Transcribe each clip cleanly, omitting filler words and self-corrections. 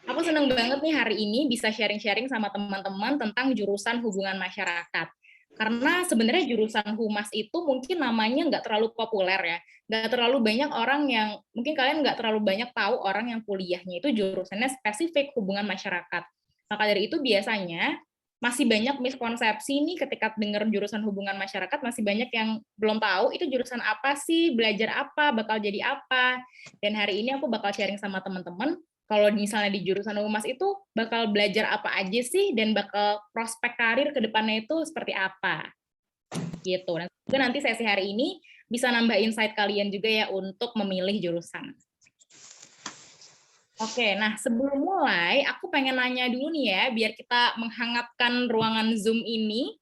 Aku seneng banget nih hari ini bisa sharing-sharing sama teman-teman tentang jurusan hubungan masyarakat. Karena sebenarnya jurusan humas itu mungkin namanya nggak terlalu populer ya. Nggak terlalu banyak orang yang, mungkin kalian nggak terlalu banyak tahu orang yang kuliahnya itu jurusannya spesifik hubungan masyarakat. Maka dari itu biasanya masih banyak miskonsepsi nih ketika dengar jurusan hubungan masyarakat, masih banyak yang belum tahu itu jurusan apa sih, belajar apa, bakal jadi apa. Dan hari ini aku bakal sharing sama teman-teman kalau misalnya di jurusan humas itu bakal belajar apa aja sih dan bakal prospek karir ke depannya itu seperti apa gitu. Dan juga nanti sesi hari ini bisa nambah insight kalian juga ya untuk memilih jurusan. Oke, nah sebelum mulai aku pengen nanya dulu nih ya biar kita menghangatkan ruangan Zoom ini.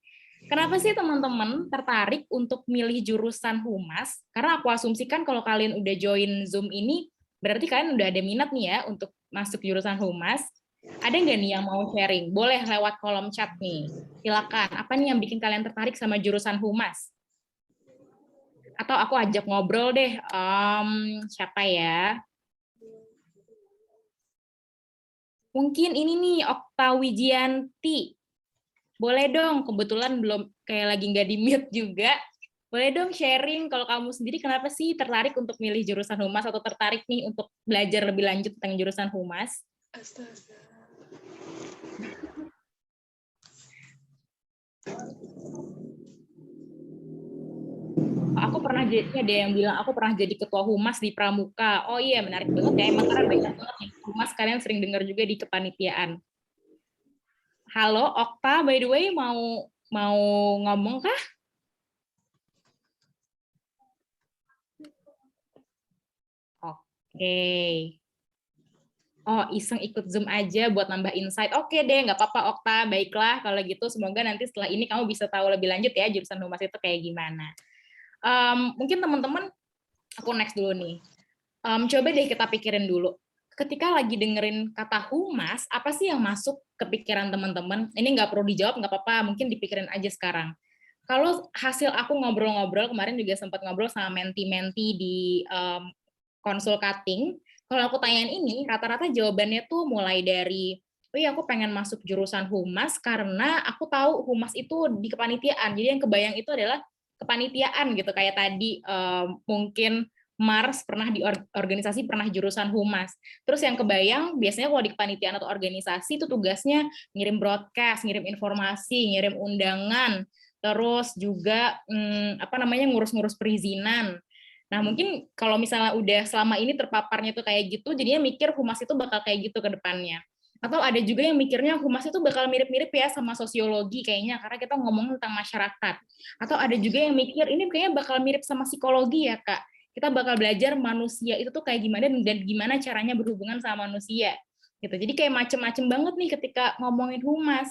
Kenapa sih teman-teman tertarik untuk milih jurusan humas? Karena aku asumsikan kalau kalian udah join Zoom ini, berarti kalian udah ada minat nih ya untuk masuk jurusan humas. Ada nggak nih yang mau sharing? Boleh lewat kolom chat nih. Silakan. Apa nih yang bikin kalian tertarik sama jurusan humas? Atau aku ajak ngobrol deh. Siapa ya? Mungkin ini nih, Okta Wijianti. Boleh dong, kebetulan belum kayak lagi nggak di mute juga. Boleh dong sharing kalau kamu sendiri kenapa sih tertarik untuk milih jurusan humas atau tertarik nih untuk belajar lebih lanjut tentang jurusan humas? Astaga. Aku pernah jadi, ada yang bilang aku pernah jadi ketua humas di Pramuka. Oh iya, menarik banget ya. Emang karena banyak banget nih humas kalian sering dengar juga di kepanitiaan. Halo, Okta, by the way mau ngomong kah? Oke. Oh, iseng ikut Zoom aja buat nambah insight. Oke deh, nggak apa-apa Okta. Baiklah, kalau gitu semoga nanti setelah ini kamu bisa tahu lebih lanjut ya jurusan humas itu kayak gimana. Mungkin teman-teman, aku next dulu nih. Coba deh kita pikirin dulu. Ketika lagi dengerin kata humas, apa sih yang masuk ke pikiran teman-teman? Ini nggak perlu dijawab, nggak apa-apa. Mungkin dipikirin aja sekarang. Kalau hasil aku ngobrol-ngobrol, kemarin juga sempat ngobrol sama menti-menti di konsul cutting, kalau aku tanyain ini, rata-rata jawabannya tuh mulai dari, oh iya aku pengen masuk jurusan humas karena aku tahu humas itu di kepanitiaan. Jadi yang kebayang itu adalah kepanitiaan gitu. Kayak tadi mungkin Mars pernah di organisasi, pernah jurusan humas. Terus yang kebayang biasanya kalau di kepanitiaan atau organisasi itu tugasnya ngirim broadcast, ngirim informasi, ngirim undangan, terus juga ngurus-ngurus perizinan. Nah, mungkin kalau misalnya udah selama ini terpaparnya tuh kayak gitu, jadinya mikir humas itu bakal kayak gitu ke depannya. Atau ada juga yang mikirnya humas itu bakal mirip-mirip ya sama sosiologi kayaknya, karena kita ngomong tentang masyarakat. Atau ada juga yang mikir, ini kayaknya bakal mirip sama psikologi ya, Kak. Kita bakal belajar manusia itu tuh kayak gimana dan gimana caranya berhubungan sama manusia. Gitu. Jadi kayak macem-macem banget nih ketika ngomongin humas.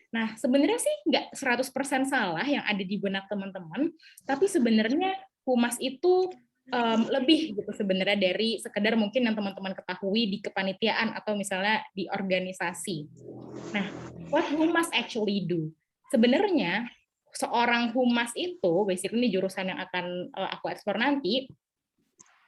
Nah, sebenarnya sih nggak 100% salah yang ada di benak teman-teman, tapi sebenarnya humas itu lebih gitu sebenarnya dari sekedar mungkin yang teman-teman ketahui di kepanitiaan atau misalnya di organisasi. Nah, what humas actually do? Sebenarnya seorang humas itu, basically ini jurusan yang akan aku eksplor nanti,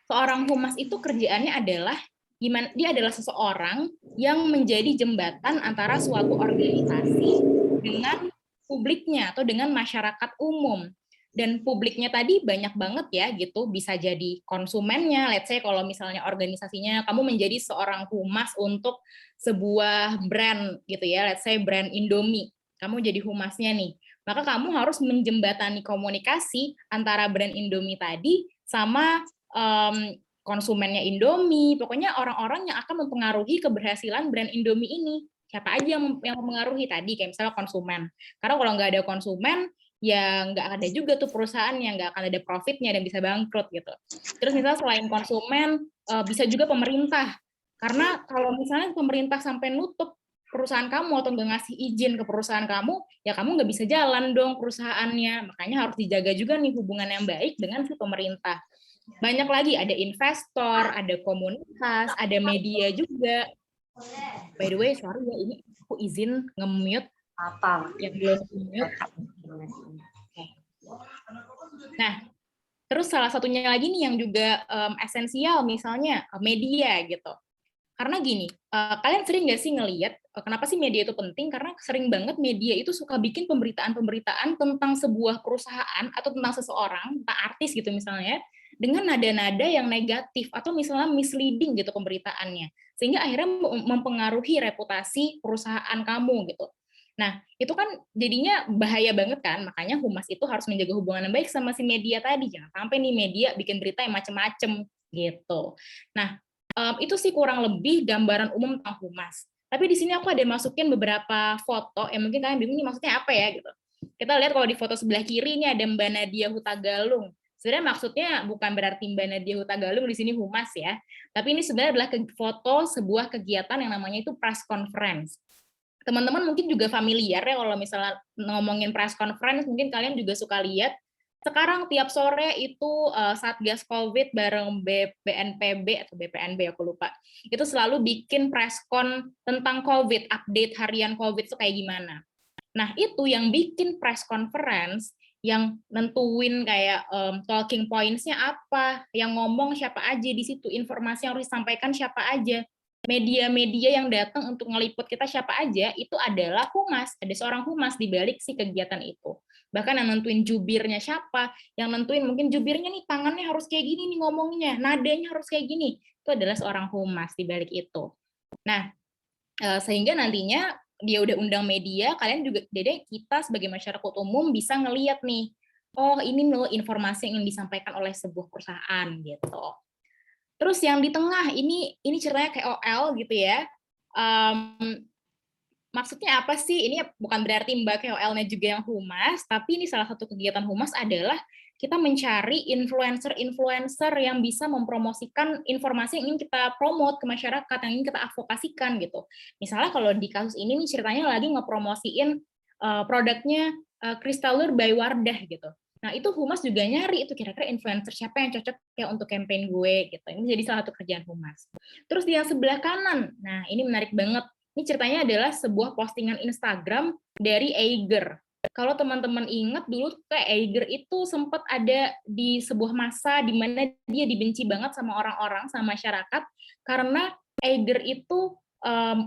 seorang humas itu kerjaannya adalah gimana dia adalah seseorang yang menjadi jembatan antara suatu organisasi dengan publiknya atau dengan masyarakat umum. Dan publiknya tadi banyak banget ya gitu, bisa jadi konsumennya, let's say kalau misalnya organisasinya kamu menjadi seorang humas untuk sebuah brand gitu ya, let's say brand Indomie, kamu jadi humasnya nih, maka kamu harus menjembatani komunikasi antara brand Indomie tadi sama konsumennya Indomie, pokoknya orang-orang yang akan mempengaruhi keberhasilan brand Indomie ini. Siapa aja yang mempengaruhi tadi, kayak misalnya konsumen. Karena kalau nggak ada konsumen, ya nggak ada juga tuh perusahaan yang nggak akan ada profitnya dan bisa bangkrut gitu. Terus misalnya selain konsumen, bisa juga pemerintah. Karena kalau misalnya pemerintah sampai nutup perusahaan kamu atau nggak ngasih izin ke perusahaan kamu, ya kamu nggak bisa jalan dong perusahaannya. Makanya harus dijaga juga nih hubungan yang baik dengan si pemerintah. Banyak lagi, ada investor, ada komunitas, ada media juga. By the way, sorry ya, ini aku izin nge-mute Apa? yang belum mute. Nah, terus salah satunya lagi nih yang juga esensial, misalnya media gitu. Karena gini, kalian sering nggak sih ngelihat kenapa sih media itu penting? Karena sering banget media itu suka bikin pemberitaan-pemberitaan tentang sebuah perusahaan atau tentang seseorang, tentang artis gitu misalnya, dengan nada-nada yang negatif atau misalnya misleading gitu pemberitaannya, sehingga akhirnya mempengaruhi reputasi perusahaan kamu gitu. Nah, itu kan jadinya bahaya banget kan, makanya humas itu harus menjaga hubungan yang baik sama si media tadi, jangan sampai nih media bikin berita yang macem-macem gitu. Nah, itu sih kurang lebih gambaran umum tentang humas. Tapi di sini aku ada masukin beberapa foto yang mungkin kalian bingung ini maksudnya apa ya gitu. Kita lihat kalau di foto sebelah kiri ini ada Mbak Nadia Hutagalung. Sebenarnya maksudnya bukan berarti Mbak Nadia Hutagalung di sini humas ya, tapi ini sebenarnya adalah foto sebuah kegiatan yang namanya itu press conference. Teman-teman mungkin juga familiar ya kalau misalnya ngomongin press conference, mungkin kalian juga suka lihat sekarang tiap sore itu Satgas Covid bareng BNPB atau BPNB aku lupa. Itu selalu bikin press con tentang Covid, update harian Covid itu kayak gimana. Nah, itu yang bikin press conference, yang nentuin kayak talking points-nya apa, yang ngomong siapa aja di situ, informasi yang harus disampaikan siapa aja, media-media yang datang untuk ngeliput kita siapa aja, itu adalah humas, ada seorang humas di balik si kegiatan itu. Bahkan yang nentuin jubirnya siapa, yang nentuin mungkin jubirnya nih tangannya harus kayak gini nih ngomongnya, nadanya harus kayak gini, itu adalah seorang humas di balik itu. Nah, sehingga nantinya dia udah undang media, kalian juga, jadi kita sebagai masyarakat umum bisa ngelihat nih, oh ini loh informasi yang disampaikan oleh sebuah perusahaan gitu. Terus yang di tengah ini ceritanya KOL gitu ya. Maksudnya apa sih? Ini bukan berarti Mbak KOL-nya juga yang humas, tapi ini salah satu kegiatan humas adalah kita mencari influencer-influencer yang bisa mempromosikan informasi yang ingin kita promote ke masyarakat, yang ingin kita advokasikan gitu. Misalnya kalau di kasus ini nih ceritanya lagi ngepromosiin produknya Crystalure by Wardah gitu. Nah, itu humas juga nyari itu kira-kira influencer siapa yang cocok ya untuk campaign gue gitu. Ini jadi salah satu kerjaan humas. Terus di yang sebelah kanan, nah ini menarik banget. Ini ceritanya adalah sebuah postingan Instagram dari Eiger. Kalau teman-teman ingat dulu kayak Eiger itu sempat ada di sebuah masa di mana dia dibenci banget sama orang-orang, sama masyarakat, karena Eiger itu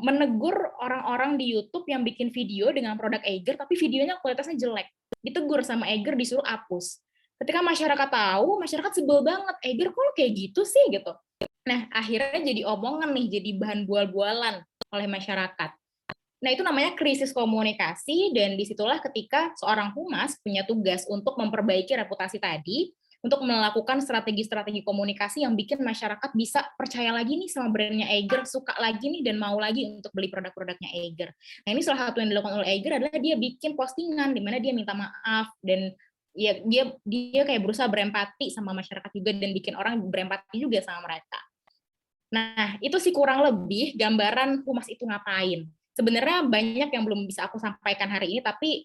menegur orang-orang di YouTube yang bikin video dengan produk Eiger, tapi videonya kualitasnya jelek. Ditegur sama Eiger, disuruh hapus. Ketika masyarakat tahu, masyarakat sebel banget. Eiger kok kayak gitu sih gitu. Nah, akhirnya jadi omongan nih, jadi bahan bual-bualan oleh masyarakat. Nah, itu namanya krisis komunikasi, dan disitulah ketika seorang humas punya tugas untuk memperbaiki reputasi tadi, untuk melakukan strategi-strategi komunikasi yang bikin masyarakat bisa percaya lagi nih sama brandnya Eiger, suka lagi nih dan mau lagi untuk beli produk-produknya Eiger. Nah, ini salah satu yang dilakukan oleh Eiger adalah dia bikin postingan di mana dia minta maaf, dan ya dia kayak berusaha berempati sama masyarakat juga dan bikin orang berempati juga sama mereka. Nah, itu sih kurang lebih gambaran humas itu ngapain. Sebenarnya banyak yang belum bisa aku sampaikan hari ini, tapi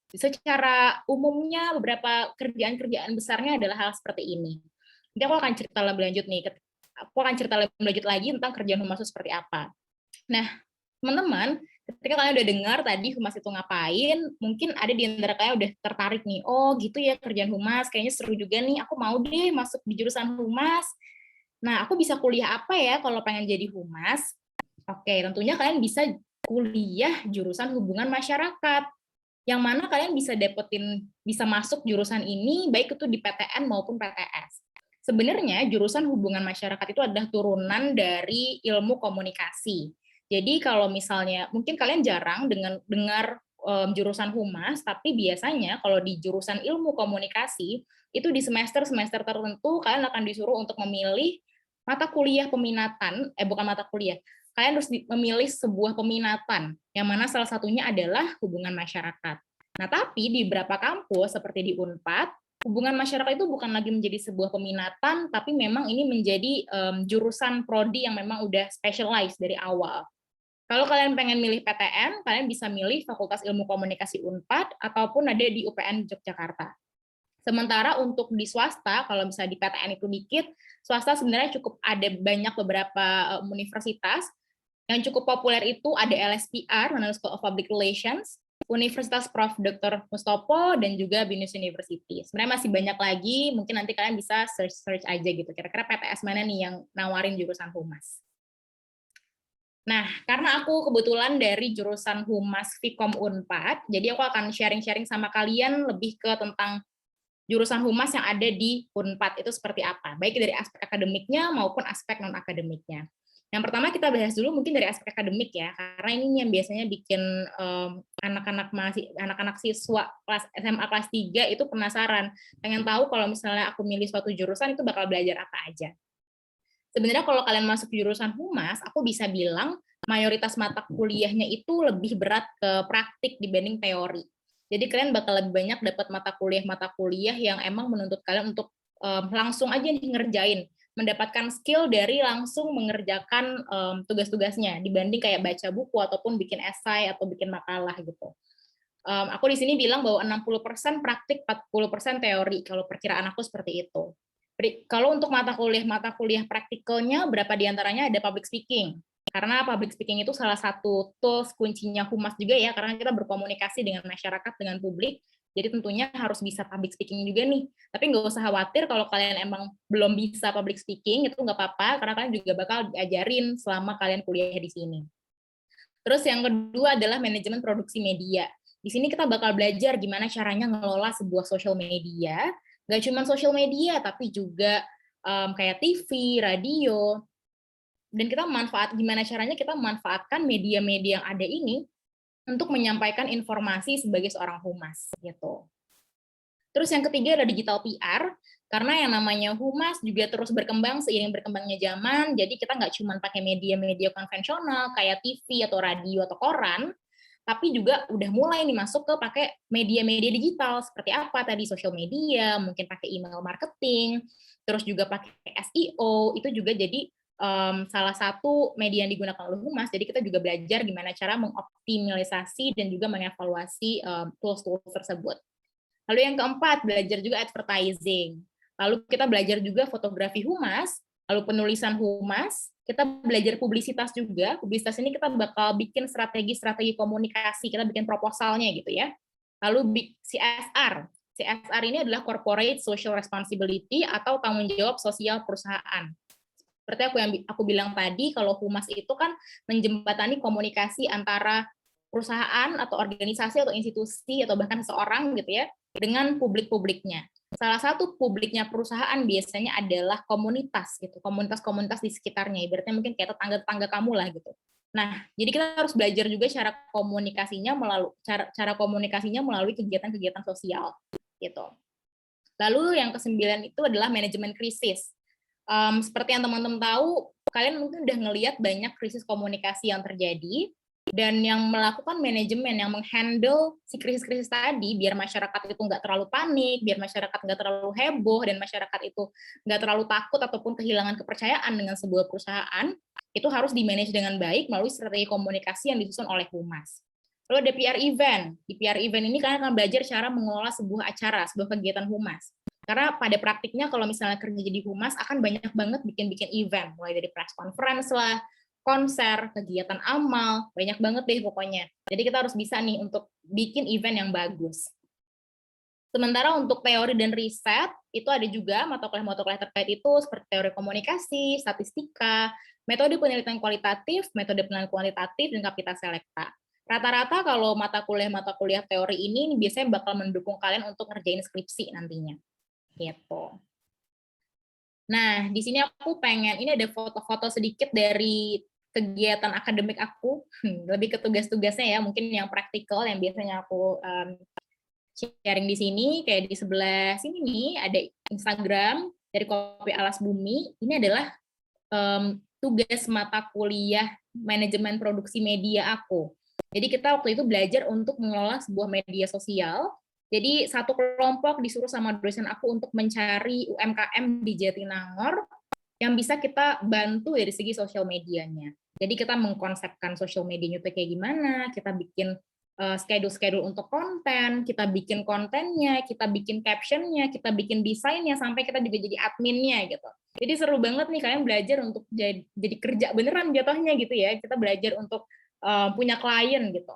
secara umumnya beberapa kerjaan-kerjaan besarnya adalah hal seperti ini. Nanti aku akan cerita lebih lanjut nih, aku akan cerita lebih lanjut lagi tentang kerjaan humas itu seperti apa. Nah, teman-teman, ketika kalian udah dengar tadi humas itu ngapain, mungkin ada di antara kalian udah tertarik nih, oh gitu ya kerjaan humas, kayaknya seru juga nih, aku mau deh masuk di jurusan humas. Nah, aku bisa kuliah apa ya kalau pengen jadi humas? Oke, tentunya kalian bisa kuliah jurusan hubungan masyarakat. Yang mana kalian bisa masuk jurusan ini baik itu di PTN maupun PTS. Sebenarnya jurusan hubungan masyarakat itu adalah turunan dari ilmu komunikasi. Jadi kalau misalnya mungkin kalian jarang dengar jurusan humas, tapi biasanya kalau di jurusan ilmu komunikasi itu di semester-semester tertentu kalian akan disuruh untuk memilih mata kuliah peminatan, bukan mata kuliah, kalian harus memilih sebuah peminatan, yang mana salah satunya adalah hubungan masyarakat. Nah, tapi di beberapa kampus, seperti di Unpad, hubungan masyarakat itu bukan lagi menjadi sebuah peminatan, tapi memang ini menjadi jurusan prodi yang memang udah specialized dari awal. Kalau kalian pengen milih PTN, kalian bisa milih Fakultas Ilmu Komunikasi Unpad, ataupun ada di UPN Yogyakarta. Sementara untuk di swasta, kalau bisa di PTN itu dikit, swasta sebenarnya cukup ada banyak beberapa universitas. Yang cukup populer itu ada LSPR, London School of Public Relations, Universitas Prof. Dr. Mustopo, dan juga BINUS University. Sebenarnya masih banyak lagi, mungkin nanti kalian bisa search aja gitu, kira-kira PTS mana nih yang nawarin jurusan humas. Nah, karena aku kebetulan dari jurusan Humas Vkom Unpad, jadi aku akan sharing-sharing sama kalian lebih ke tentang jurusan Humas yang ada di Unpad itu seperti apa, baik dari aspek akademiknya maupun aspek non-akademiknya. Yang pertama kita bahas dulu mungkin dari aspek akademik ya, karena ini yang biasanya bikin anak-anak siswa kelas SMA kelas 3 itu penasaran, pengen tahu kalau misalnya aku milih suatu jurusan itu bakal belajar apa aja. Sebenarnya kalau kalian masuk jurusan Humas, aku bisa bilang mayoritas mata kuliahnya itu lebih berat ke praktik dibanding teori. Jadi kalian bakal lebih banyak dapat mata kuliah yang emang menuntut kalian untuk langsung aja nih ngerjain, mendapatkan skill dari langsung mengerjakan tugas-tugasnya dibanding kayak baca buku ataupun bikin esai atau bikin makalah gitu. Aku di sini bilang bahwa 60% praktik, 40% teori. Kalau perkiraan aku seperti itu. Kalau untuk mata kuliah praktikalnya, berapa diantaranya ada public speaking. Karena public speaking itu salah satu tools kuncinya Humas juga ya, karena kita berkomunikasi dengan masyarakat, dengan publik, jadi tentunya harus bisa public speaking juga nih. Tapi nggak usah khawatir kalau kalian emang belum bisa public speaking, itu nggak apa-apa, karena kalian juga bakal diajarin selama kalian kuliah di sini. Terus yang kedua adalah manajemen produksi media. Di sini kita bakal belajar gimana caranya ngelola sebuah social media, nggak cuma social media, tapi juga kayak TV, radio, dan kita gimana caranya kita memanfaatkan media-media yang ada ini untuk menyampaikan informasi sebagai seorang humas gitu. Terus yang ketiga ada digital PR, karena yang namanya humas juga terus berkembang seiring berkembangnya zaman, jadi kita nggak cuma pakai media-media konvensional kayak TV atau radio atau koran, tapi juga udah mulai nih masuk ke pakai media-media digital seperti apa tadi, social media, mungkin pakai email marketing, terus juga pakai SEO, itu juga jadi salah satu media yang digunakan oleh humas. Jadi kita juga belajar gimana cara mengoptimalisasi dan juga mengevaluasi tools-tools tersebut. Lalu yang keempat, belajar juga advertising. Lalu kita belajar juga fotografi humas, lalu penulisan humas, kita belajar publisitas juga. Publisitas ini kita bakal bikin strategi-strategi komunikasi, kita bikin proposalnya gitu ya. Lalu CSR. CSR ini adalah Corporate Social Responsibility atau tanggung jawab sosial perusahaan. Seperti aku bilang tadi, kalau humas itu kan menjembatani komunikasi antara perusahaan atau organisasi atau institusi atau bahkan seseorang gitu ya dengan publik-publiknya. Salah satu publiknya perusahaan biasanya adalah komunitas gitu, komunitas-komunitas di sekitarnya, ibaratnya mungkin kayak tetangga-tetangga kamu lah gitu. Nah, jadi kita harus belajar juga cara komunikasinya melalui kegiatan-kegiatan sosial gitu. Lalu yang ke-9 itu adalah manajemen krisis. Seperti yang teman-teman tahu, kalian mungkin udah ngelihat banyak krisis komunikasi yang terjadi, dan yang melakukan manajemen, yang menghandle si krisis-krisis tadi, biar masyarakat itu nggak terlalu panik, biar masyarakat nggak terlalu heboh, dan masyarakat itu nggak terlalu takut ataupun kehilangan kepercayaan dengan sebuah perusahaan, itu harus di-manage dengan baik melalui strategi komunikasi yang disusun oleh humas. Lalu ada PR event. Di PR event ini kalian akan belajar cara mengelola sebuah acara, sebuah kegiatan humas. Karena pada praktiknya kalau misalnya kerja jadi humas akan banyak banget bikin-bikin event, mulai dari press conference lah, konser, kegiatan amal, banyak banget deh pokoknya. Jadi kita harus bisa nih untuk bikin event yang bagus. Sementara untuk teori dan riset, itu ada juga mata kuliah terkait itu seperti teori komunikasi, statistika, metode penelitian kualitatif, metode penelitian kualitatif, dan kapasitas selekta. Rata-rata kalau mata kuliah teori ini biasanya bakal mendukung kalian untuk ngerjain skripsi nantinya. Gitu. Nah, di sini aku pengen, ini ada foto-foto sedikit dari kegiatan akademik aku, lebih ke tugas-tugasnya ya, mungkin yang praktikal yang biasanya aku sharing di sini, kayak di sebelah sini nih ada Instagram dari Kopi Alas Bumi. Ini adalah tugas mata kuliah manajemen produksi media aku. Jadi kita waktu itu belajar untuk mengelola sebuah media sosial. Jadi satu kelompok disuruh sama dosen aku untuk mencari UMKM di Jatinangor yang bisa kita bantu dari segi sosial medianya. Jadi kita mengkonsepkan sosial medianya itu kayak gimana, kita bikin schedule untuk konten, kita bikin kontennya, kita bikin captionnya, kita bikin desainnya, sampai kita juga jadi adminnya gitu. Jadi seru banget nih kalian belajar untuk jadi kerja beneran jatuhnya gitu ya. Kita belajar untuk punya klien gitu.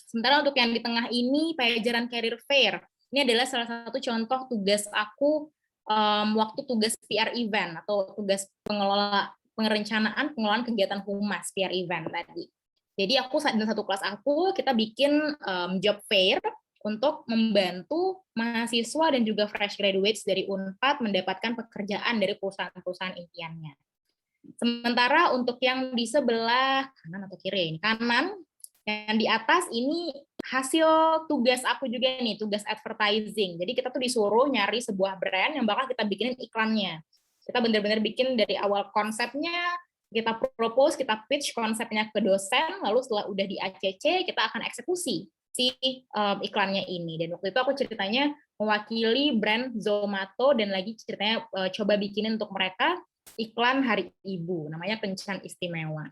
Sementara untuk yang di tengah ini, pelajaran career fair. Ini adalah salah satu contoh tugas aku waktu tugas PR event atau tugas pengelola perencanaan pengelolaan kegiatan humas peer event tadi. Jadi aku dan satu kelas aku kita bikin job fair untuk membantu mahasiswa dan juga fresh graduates dari Unpad mendapatkan pekerjaan dari perusahaan-perusahaan impiannya. Sementara untuk yang di sebelah kanan atau kiri ini, kanan yang di atas ini hasil tugas aku juga nih, tugas advertising. Jadi kita tuh disuruh nyari sebuah brand yang bakal kita bikinin iklannya. Kita benar-benar bikin dari awal konsepnya, kita propose, kita pitch konsepnya ke dosen, lalu setelah udah di ACC, kita akan eksekusi si iklannya ini. Dan waktu itu aku ceritanya mewakili brand Zomato dan lagi ceritanya coba bikinin untuk mereka iklan Hari Ibu, namanya Kencan Istimewa.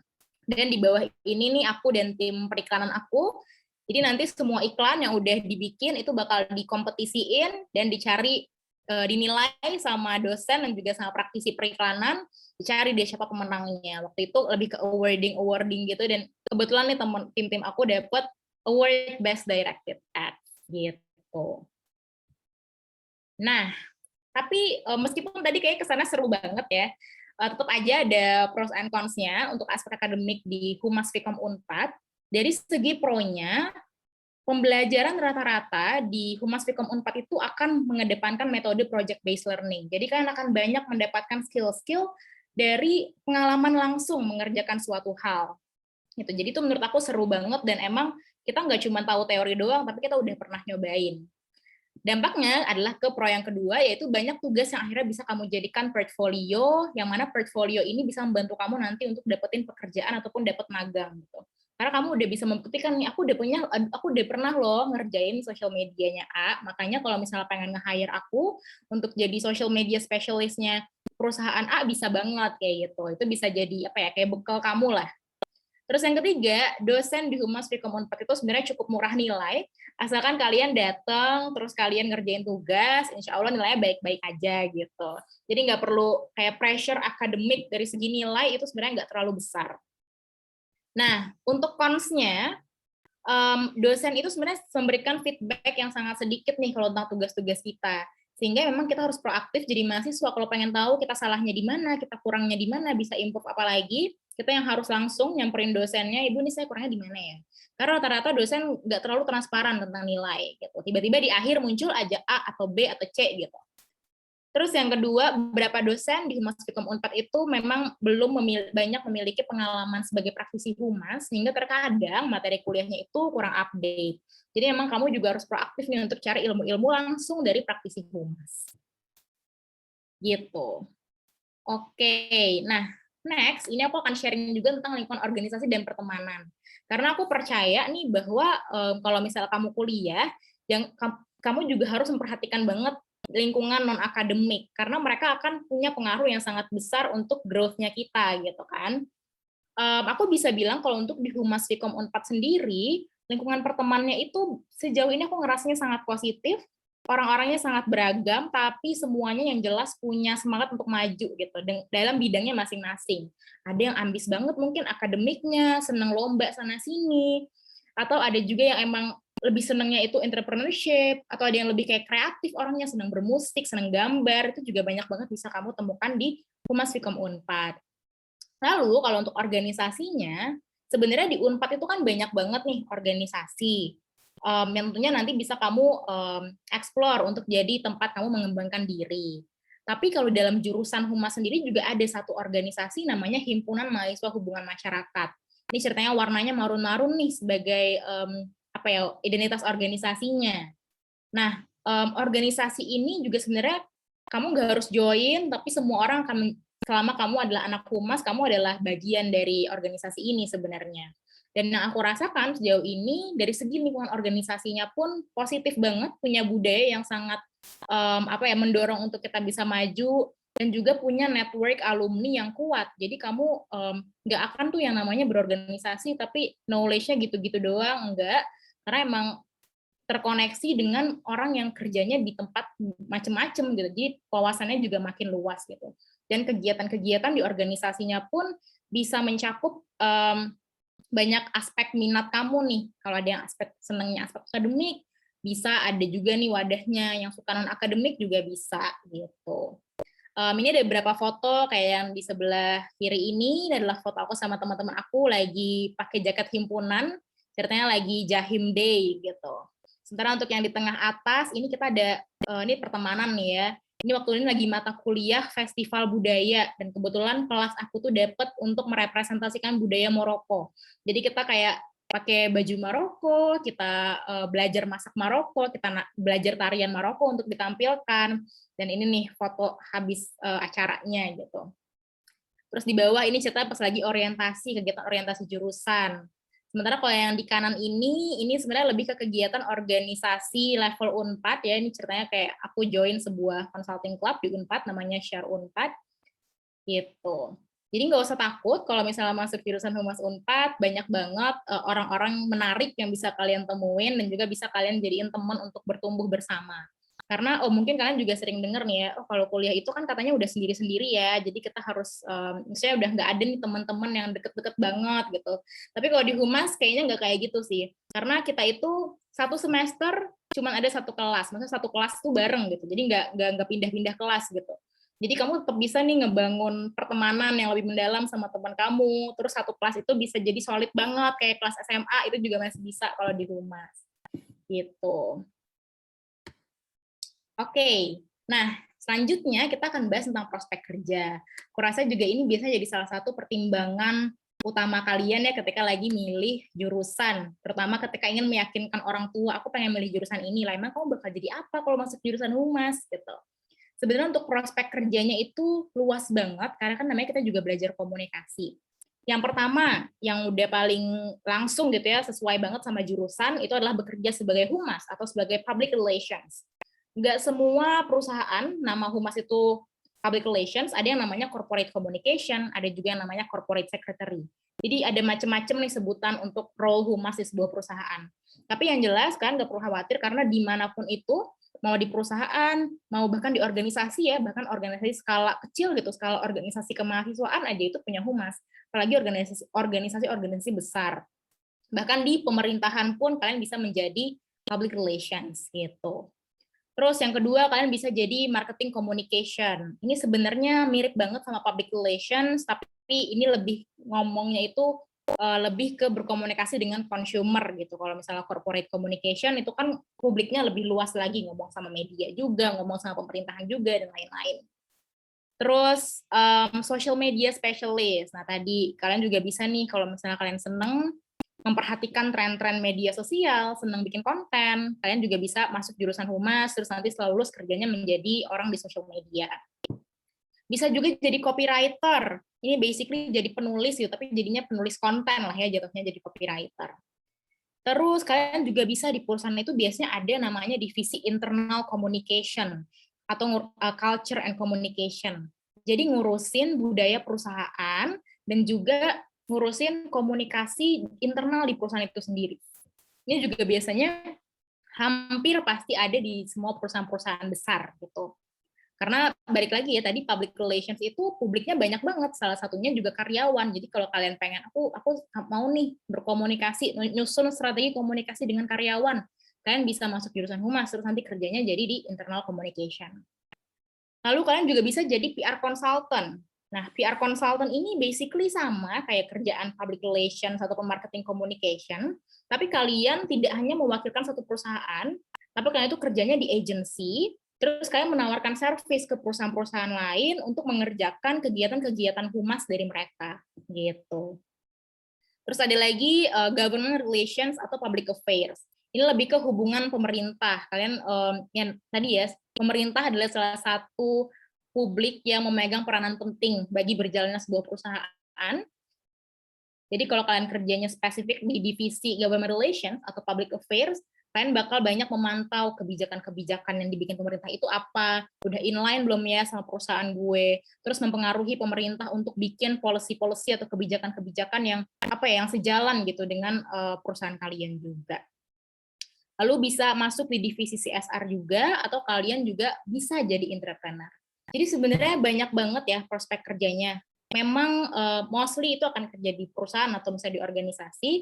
Dan di bawah ini nih aku dan tim periklanan aku, jadi nanti semua iklan yang udah dibikin itu bakal dikompetisiin dan dicari, dinilai sama dosen dan juga sama praktisi periklanan, dicari deh siapa pemenangnya. Waktu itu lebih ke awarding gitu, dan kebetulan nih tim aku dapat award Best Directed Ads gitu. Nah, tapi meskipun tadi kayak kesana seru banget ya, tetap aja ada pros and cons-nya untuk aspek akademik di Humas Fikom Unpad. Dari segi pro-nya, pembelajaran rata-rata di Humas Fikom Unpad itu akan mengedepankan metode project-based learning. Jadi kalian akan banyak mendapatkan skill-skill dari pengalaman langsung mengerjakan suatu hal. Gitu. Jadi itu menurut aku seru banget, dan emang kita nggak cuma tahu teori doang, tapi kita udah pernah nyobain. Dampaknya adalah ke pro yang kedua, yaitu banyak tugas yang akhirnya bisa kamu jadikan portfolio, yang mana portfolio ini bisa membantu kamu nanti untuk dapetin pekerjaan ataupun dapat magang gitu. Karena kamu udah bisa membuktikan nih, aku udah pernah loh ngerjain social medianya A, makanya kalau misalnya pengen nge-hire aku untuk jadi social media specialist-nya perusahaan A bisa banget kayak gitu. Itu bisa jadi apa ya, kayak bekal kamu lah. Terus yang ketiga, dosen di Humas Fikom Unpad itu sebenarnya cukup murah nilai, asalkan kalian datang, terus kalian ngerjain tugas, insya Allah nilainya baik-baik aja gitu. Jadi nggak perlu kayak pressure akademik dari segi nilai, itu sebenarnya nggak terlalu besar. Nah, untuk cons-nya, dosen itu sebenarnya memberikan feedback yang sangat sedikit nih kalau tentang tugas-tugas kita. Sehingga memang kita harus proaktif jadi mahasiswa, kalau pengen tahu kita salahnya di mana, kita kurangnya di mana, bisa improve apa lagi, kita yang harus langsung nyamperin dosennya, Ibu ini saya kurangnya di mana ya? Karena rata-rata dosen nggak terlalu transparan tentang nilai. Gitu. Tiba-tiba di akhir muncul aja A atau B atau C gitu. Terus yang kedua, beberapa dosen di Humas Fikom Unpad itu memang belum banyak memiliki pengalaman sebagai praktisi humas, sehingga terkadang materi kuliahnya itu kurang update. Jadi memang kamu juga harus proaktif nih untuk cari ilmu-ilmu langsung dari praktisi humas. Gitu. Oke, nah next, ini aku akan sharing juga tentang lingkungan organisasi dan pertemanan. Karena aku percaya nih bahwa kalau misalnya kamu kuliah, kamu juga harus memperhatikan banget lingkungan non-akademik, karena mereka akan punya pengaruh yang sangat besar untuk growth-nya kita, gitu kan. Aku bisa bilang kalau untuk di Humas Fikom Unpad sendiri, lingkungan pertemanannya itu sejauh ini aku ngerasanya sangat positif, orang-orangnya sangat beragam, tapi semuanya yang jelas punya semangat untuk maju gitu dalam bidangnya masing-masing. Ada yang ambis banget mungkin akademiknya, seneng lomba sana-sini, atau ada juga yang emang lebih senangnya itu entrepreneurship, atau ada yang lebih kayak kreatif orangnya, senang bermusik, senang gambar, itu juga banyak banget bisa kamu temukan di Humas Fikom Unpad. Lalu kalau untuk organisasinya, sebenarnya di Unpad itu kan banyak banget nih organisasi, yang tentunya nanti bisa kamu explore untuk jadi tempat kamu mengembangkan diri. Tapi kalau dalam jurusan Humas sendiri juga ada satu organisasi namanya Himpunan Mahasiswa Hubungan Masyarakat. Ini ceritanya warnanya marun-marun nih sebagai apa ya, identitas organisasinya. Nah, organisasi ini juga sebenarnya kamu nggak harus join, tapi semua orang akan, selama kamu adalah anak humas, kamu adalah bagian dari organisasi ini sebenarnya. Dan yang aku rasakan sejauh ini, dari segi lingkungan organisasinya pun positif banget, punya budaya yang sangat apa ya, mendorong untuk kita bisa maju, dan juga punya network alumni yang kuat. Jadi kamu nggak akan tuh yang namanya berorganisasi, tapi knowledge-nya gitu-gitu doang, enggak. Karena emang terkoneksi dengan orang yang kerjanya di tempat macam-macam gitu. Jadi wawasannya juga makin luas gitu. Dan kegiatan-kegiatan di organisasinya pun bisa mencakup banyak aspek minat kamu nih. Kalau ada yang aspek senangnya aspek akademik, bisa ada juga nih wadahnya. Yang suka non akademik juga bisa gitu. Ini ada beberapa foto kayak yang di sebelah kiri ini adalah foto aku sama teman-teman aku lagi pakai jaket himpunan, ceritanya lagi Jahim Day gitu. Sementara untuk yang di tengah atas ini kita ada ini pertemanan nih ya. Ini waktu ini lagi mata kuliah festival budaya dan kebetulan kelas aku tuh dapat untuk merepresentasikan budaya Maroko. Jadi kita kayak pakai baju Maroko, kita belajar masak Maroko, kita belajar tarian Maroko untuk ditampilkan. Dan ini nih foto habis acaranya gitu. Terus di bawah ini ceritanya pas lagi orientasi, kegiatan orientasi jurusan. Sementara kalau yang di kanan ini sebenarnya lebih ke kegiatan organisasi level Unpad ya. Ini ceritanya kayak aku join sebuah consulting club di Unpad namanya Share Unpad gitu. Jadi nggak usah takut kalau misalnya masuk jurusan Humas Unpad, banyak banget orang-orang menarik yang bisa kalian temuin dan juga bisa kalian jadiin teman untuk bertumbuh bersama. Karena mungkin kalian juga sering dengar nih ya, kalau kuliah itu kan katanya udah sendiri-sendiri ya, jadi kita harus, misalnya udah nggak ada nih teman-teman yang deket-deket banget gitu. Tapi kalau di Humas kayaknya nggak kayak gitu sih, karena kita itu satu semester cuman ada satu kelas, maksudnya satu kelas tuh bareng gitu, jadi nggak pindah-pindah kelas gitu. Jadi kamu tetap bisa nih ngebangun pertemanan yang lebih mendalam sama teman kamu, terus satu kelas itu bisa jadi solid banget, kayak kelas SMA itu juga masih bisa kalau di Humas gitu. Oke, nah selanjutnya kita akan bahas tentang prospek kerja. Kurasa juga ini biasanya jadi salah satu pertimbangan utama kalian ya ketika lagi milih jurusan, terutama ketika ingin meyakinkan orang tua, aku pengen milih jurusan ini, lah emang kamu bakal jadi apa kalau masuk jurusan Humas gitu. Sebenarnya untuk prospek kerjanya itu luas banget, karena kan namanya kita juga belajar komunikasi. Yang pertama, yang udah paling langsung gitu ya, sesuai banget sama jurusan, itu adalah bekerja sebagai humas atau sebagai public relations. Nggak semua perusahaan nama humas itu public relations, ada yang namanya corporate communication, ada juga yang namanya corporate secretary. Jadi ada macam-macam nih sebutan untuk role humas di sebuah perusahaan. Tapi yang jelas kan nggak perlu khawatir karena dimanapun itu, mau di perusahaan, mau bahkan di organisasi ya, bahkan organisasi skala kecil gitu, skala organisasi kemahasiswaan aja itu punya humas, apalagi organisasi besar. Bahkan di pemerintahan pun kalian bisa menjadi public relations gitu. Terus yang kedua, kalian bisa jadi marketing communication. Ini sebenarnya mirip banget sama public relations, tapi ini lebih ngomongnya itu lebih ke berkomunikasi dengan consumer gitu. Kalau misalnya corporate communication itu kan publiknya lebih luas lagi, ngomong sama media juga, ngomong sama pemerintahan juga dan lain-lain. Terus social media specialist. Nah tadi kalian juga bisa nih kalau misalnya kalian seneng memperhatikan tren-tren media sosial, senang bikin konten, kalian juga bisa masuk jurusan humas, terus nanti setelah lulus kerjanya menjadi orang di social media. Bisa juga jadi copywriter, ini basically jadi penulis gitu, tapi jadinya penulis konten lah ya, jatuhnya jadi copywriter. Terus kalian juga bisa di perusahaan itu biasanya ada namanya divisi internal communication, atau culture and communication. Jadi ngurusin budaya perusahaan, dan juga ngurusin komunikasi internal di perusahaan itu sendiri. Ini juga biasanya hampir pasti ada di semua perusahaan-perusahaan besar gitu. Karena balik lagi ya tadi public relations itu publiknya banyak banget, salah satunya juga karyawan. Jadi kalau kalian pengen aku mau nih berkomunikasi, nyusun strategi komunikasi dengan karyawan, kalian bisa masuk jurusan humas terus nanti kerjanya jadi di internal communication. Lalu kalian juga bisa jadi PR consultant. Nah, PR consultant ini basically sama kayak kerjaan public relations atau marketing communication, tapi kalian tidak hanya mewakilkan satu perusahaan, tapi kalian itu kerjanya di agency, terus kalian menawarkan service ke perusahaan-perusahaan lain untuk mengerjakan kegiatan-kegiatan humas dari mereka, gitu. Terus ada lagi government relations atau public affairs. Ini lebih ke hubungan pemerintah. Kalian yang tadi ya, pemerintah adalah salah satu publik yang memegang peranan penting bagi berjalannya sebuah perusahaan. Jadi kalau kalian kerjanya spesifik di divisi government relations atau public affairs, kalian bakal banyak memantau kebijakan-kebijakan yang dibikin pemerintah itu apa, udah inline belum ya sama perusahaan gue, terus mempengaruhi pemerintah untuk bikin policy-policy atau kebijakan-kebijakan yang apa ya, yang sejalan gitu dengan perusahaan kalian juga. Lalu bisa masuk di divisi CSR juga, atau kalian juga bisa jadi entrepreneur. Jadi sebenarnya banyak banget ya prospek kerjanya. Memang mostly itu akan kerja di perusahaan atau misalnya di organisasi,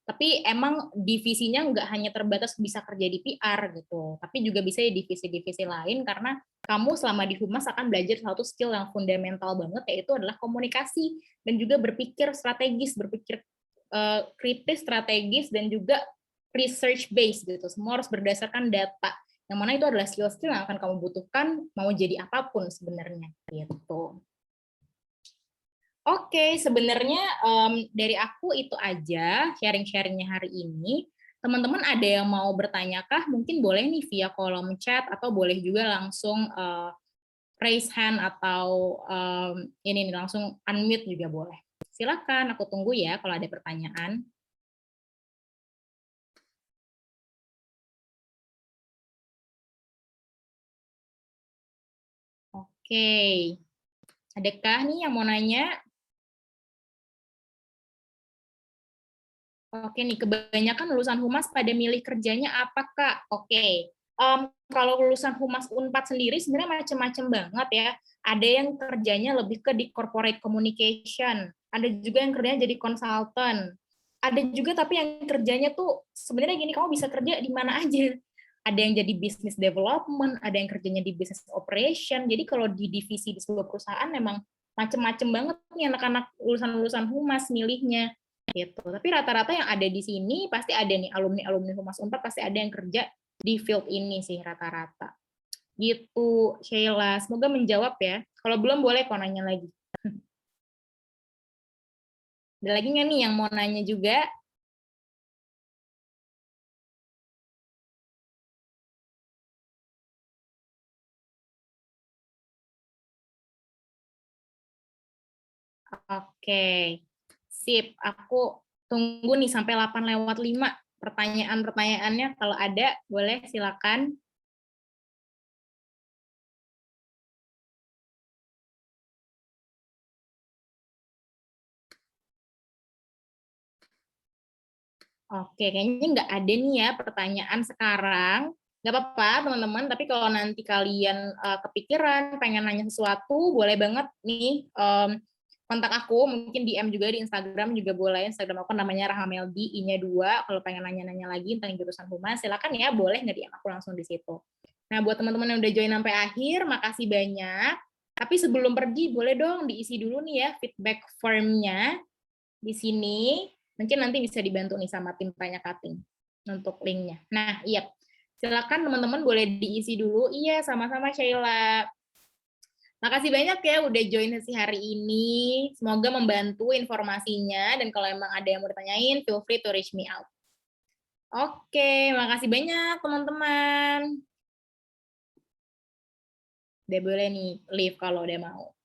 Tapi emang divisinya nggak hanya terbatas bisa kerja di PR gitu, tapi juga bisa di divisi-divisi lain karena kamu selama di Humas akan belajar satu skill yang fundamental banget, yaitu adalah komunikasi dan juga berpikir strategis, berpikir kritis, strategis, dan juga research based gitu. Semua harus berdasarkan data. Yang mana itu adalah skill-skill yang akan kamu butuhkan mau jadi apapun sebenarnya gitu. Oke, sebenarnya dari aku itu aja sharing-sharingnya hari ini. Teman-teman ada yang mau bertanya kah? Mungkin boleh nih via kolom chat atau boleh juga langsung raise hand atau ini nih langsung unmute juga boleh. Silakan, aku tunggu ya kalau ada pertanyaan. Oke, adakah nih yang mau nanya? Oke nih, kebanyakan lulusan Humas pada milih kerjanya apa, Kak? Oke, kalau lulusan Humas Unpad sendiri sebenarnya macam-macam banget ya. Ada yang kerjanya lebih ke di corporate communication, ada juga yang kerjanya jadi konsultan, ada juga tapi yang kerjanya tuh sebenarnya gini, kamu bisa kerja di mana aja. Ada yang jadi business development, ada yang kerjanya di business operation. Jadi kalau di divisi di sebuah perusahaan memang macam-macam banget nih anak-anak lulusan-lulusan Humas milihnya gitu. Tapi rata-rata yang ada di sini pasti ada nih alumni-alumni Humas Unpad pasti ada yang kerja di field ini sih rata-rata. Gitu, Sheila. Semoga menjawab ya. Kalau belum boleh kok nanya lagi. Ada lagi nggak nih yang mau nanya juga? Oke, sip. Aku tunggu nih sampai 8:05 pertanyaan-pertanyaannya. Kalau ada, boleh silakan. Oke, kayaknya nggak ada nih ya pertanyaan sekarang. Nggak apa-apa, teman-teman. Tapi kalau nanti kalian kepikiran, pengen nanya sesuatu, boleh banget nih kontak aku. Mungkin DM juga di Instagram juga boleh. Instagram aku namanya Rahameldi, I-nya 2. Kalau pengen nanya-nanya lagi tentang jurusan Humas, silakan ya, boleh nge-DM aku langsung di situ. Nah, buat teman-teman yang udah join sampai akhir, makasih banyak. Tapi sebelum pergi, boleh dong diisi dulu nih ya feedback form-nya di sini. Mungkin nanti bisa dibantu nih sama tim Tanya Cutting untuk linknya. Nah, iya. Silakan teman-teman boleh diisi dulu. Iya, sama-sama Sheila. Makasih banyak ya udah join sesi hari ini. Semoga membantu informasinya. Dan kalau emang ada yang mau ditanyain, feel free to reach me out. Oke, makasih banyak teman-teman. Udah boleh nih, leave kalau udah mau.